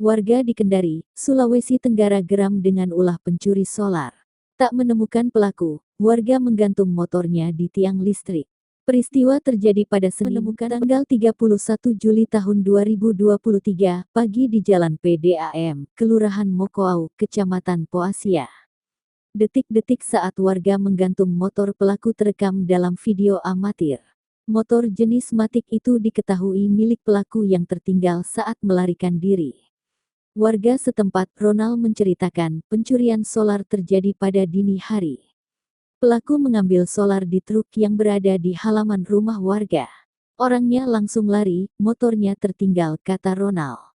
Warga di Kendari, Sulawesi Tenggara geram dengan ulah pencuri solar. Tak menemukan pelaku, warga menggantung motornya di tiang listrik. Peristiwa terjadi pada Senin, tanggal 31 Juli tahun 2023, pagi di Jalan PDAM, Kelurahan Mokoau, Kecamatan Poasia. Detik-detik saat warga menggantung motor pelaku terekam dalam video amatir. Motor jenis Matic itu diketahui milik pelaku yang tertinggal saat melarikan diri. Warga setempat, Ronald menceritakan, pencurian solar terjadi pada dini hari. Pelaku mengambil solar di truk yang berada di halaman rumah warga. Orangnya langsung lari, motornya tertinggal, kata Ronald.